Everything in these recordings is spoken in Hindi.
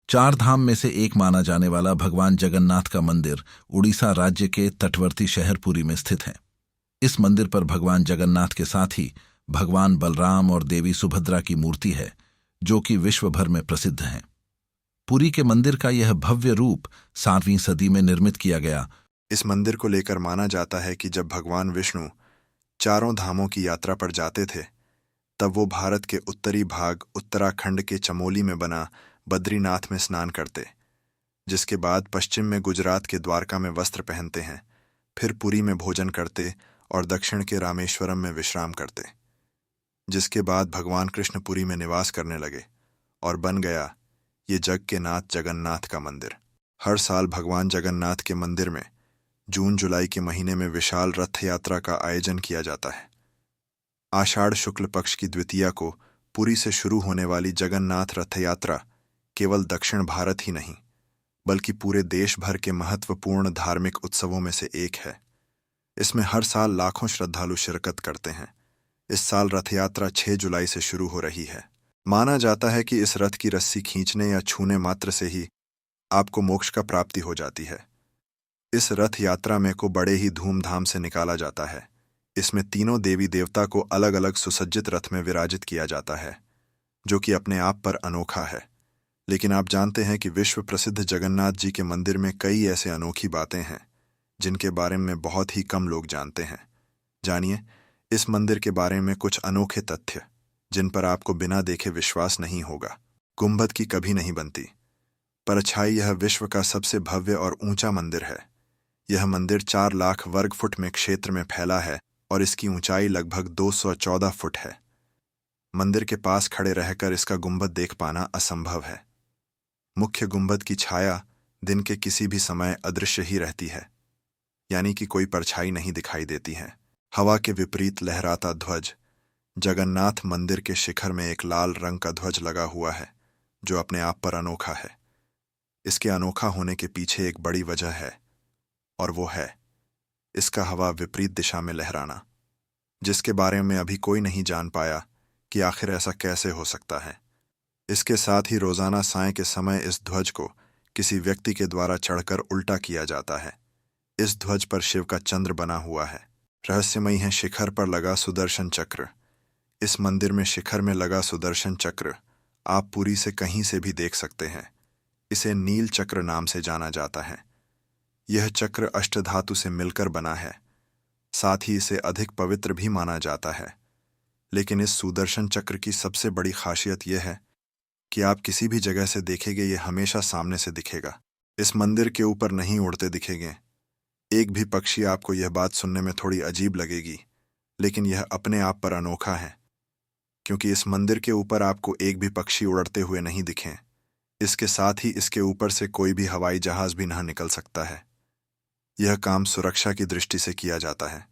चार धाम में से एक माना जाने वाला भगवान जगन्नाथ का मंदिर उड़ीसा राज्य के तटवर्ती शहर पुरी में स्थित है। इस मंदिर पर भगवान जगन्नाथ के साथ ही भगवान बलराम और देवी सुभद्रा की मूर्ति है, जो कि विश्व भर में प्रसिद्ध है। पुरी के मंदिर का यह भव्य रूप 7वीं सदी में निर्मित किया गया। इस मंदिर को लेकर माना जाता है कि जब भगवान विष्णु चारों धामों की यात्रा पर जाते थे, तब वो भारत के उत्तरी भाग उत्तराखंड के चमोली में बना बद्रीनाथ में स्नान करते, जिसके बाद पश्चिम में गुजरात के द्वारका में वस्त्र पहनते हैं, फिर पुरी में भोजन करते और दक्षिण के रामेश्वरम में विश्राम करते, जिसके बाद भगवान कृष्ण पुरी में निवास करने लगे और बन गया ये जग के नाथ जगन्नाथ का मंदिर। हर साल भगवान जगन्नाथ के मंदिर में जून जुलाई के महीने में विशाल रथ यात्रा का आयोजन किया जाता है। आषाढ़ शुक्ल पक्ष की द्वितीया को पुरी से शुरू होने वाली जगन्नाथ रथ यात्रा केवल दक्षिण भारत ही नहीं, बल्कि पूरे देश भर के महत्वपूर्ण धार्मिक उत्सवों में से एक है। इसमें हर साल लाखों श्रद्धालु शिरकत करते हैं। इस साल रथ यात्रा 6 जुलाई से शुरू हो रही है। माना जाता है कि इस रथ की रस्सी खींचने या छूने मात्र से ही आपको मोक्ष का प्राप्ति हो जाती है। इस रथ यात्रा में को बड़े ही धूमधाम से निकाला जाता है। इसमें तीनों देवी देवता को अलग अलग सुसज्जित रथ में विराजित किया जाता है, जो कि अपने आप पर अनोखा है। लेकिन आप जानते हैं कि विश्व प्रसिद्ध जगन्नाथ जी के मंदिर में कई ऐसे अनोखी बातें हैं जिनके बारे में बहुत ही कम लोग जानते हैं। जानिए इस मंदिर के बारे में कुछ अनोखे तथ्य जिन पर आपको बिना देखे विश्वास नहीं होगा। गुंबद की कभी नहीं बनती। परछाई यह विश्व का सबसे भव्य और ऊंचा मंदिर है। यह मंदिर 4 लाख वर्ग फुट में क्षेत्र में फैला है और इसकी ऊंचाई लगभग 214 फुट है। मंदिर के पास खड़े रहकर इसका गुंबद देख पाना असंभव है। मुख्य गुंबद की छाया दिन के किसी भी समय अदृश्य ही रहती है, यानी कि कोई परछाई नहीं दिखाई देती है। हवा के विपरीत लहराता ध्वज। जगन्नाथ मंदिर के शिखर में एक लाल रंग का ध्वज लगा हुआ है, जो अपने आप पर अनोखा है। इसके अनोखा होने के पीछे एक बड़ी वजह है, और वो है इसका हवा विपरीत दिशा में लहराना, जिसके बारे में अभी कोई नहीं जान पाया कि आखिर ऐसा कैसे हो सकता है। इसके साथ ही रोजाना साय के समय इस ध्वज को किसी व्यक्ति के द्वारा चढ़कर उल्टा किया जाता है। इस ध्वज पर शिव का चंद्र बना हुआ है। रहस्यमयी है शिखर पर लगा सुदर्शन चक्र। इस मंदिर में शिखर में लगा सुदर्शन चक्र आप पुरी से कहीं से भी देख सकते हैं। इसे नील चक्र नाम से जाना जाता है। यह चक्र अष्टधातु से मिलकर बना है, साथ ही इसे अधिक पवित्र भी माना जाता है। लेकिन इस सुदर्शन चक्र की सबसे बड़ी खासियत यह है कि आप किसी भी जगह से देखेंगे ये हमेशा सामने से दिखेगा। इस मंदिर के ऊपर नहीं उड़ते दिखेंगे। एक भी पक्षी आपको यह बात सुनने में थोड़ी अजीब लगेगी, लेकिन यह अपने आप पर अनोखा है, क्योंकि इस मंदिर के ऊपर आपको एक भी पक्षी उड़ते हुए नहीं दिखें। इसके साथ ही इसके ऊपर से कोई भी हवाई जहाज भी नहीं निकल सकता है। यह काम सुरक्षा की दृष्टि से किया जाता है।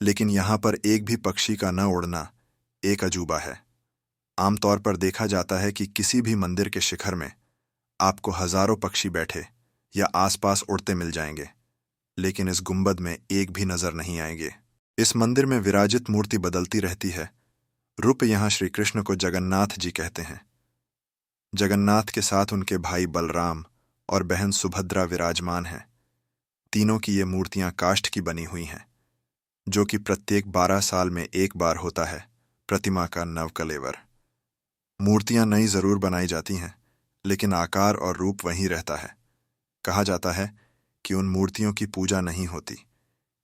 लेकिन यहाँ पर एक भी पक्षी का न उड़ना एक अजूबा है। आमतौर पर देखा जाता है कि किसी भी मंदिर के शिखर में आपको हजारों पक्षी बैठे या आसपास उड़ते मिल जाएंगे, लेकिन इस गुंबद में एक भी नजर नहीं आएंगे। इस मंदिर में विराजित मूर्ति बदलती रहती है। रूप यहाँ श्री कृष्ण को जगन्नाथ जी कहते हैं। जगन्नाथ के साथ उनके भाई बलराम और बहन सुभद्रा विराजमान हैं। तीनों की ये मूर्तियां काष्ठ की बनी हुई हैं, जो कि प्रत्येक 12 साल में एक बार होता है प्रतिमा का नवकलेवर। मूर्तियां नई जरूर बनाई जाती हैं, लेकिन आकार और रूप वहीं रहता है। कहा जाता है कि उन मूर्तियों की पूजा नहीं होती,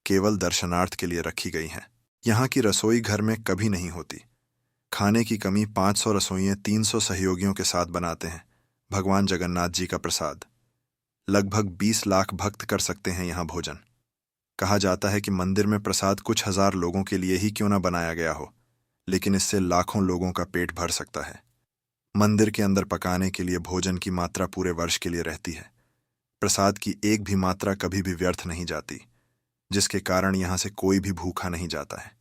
केवल दर्शनार्थ के लिए रखी गई हैं। यहाँ की रसोई घर में कभी नहीं होती। खाने की कमी 500 रसोइये 300 सहयोगियों के साथ बनाते हैं भगवान जगन्नाथ जी का प्रसाद। लगभग 20 लाख भक्त कर सकते हैं यहाँ भोजन। कहा जाता है कि मंदिर में प्रसाद कुछ हजार लोगों के लिए ही क्यों ना बनाया गया हो, लेकिन इससे लाखों लोगों का पेट भर सकता है। मंदिर के अंदर पकाने के लिए भोजन की मात्रा पूरे वर्ष के लिए रहती है। प्रसाद की एक भी मात्रा कभी भी व्यर्थ नहीं जाती, जिसके कारण यहाँ से कोई भी भूखा नहीं जाता है।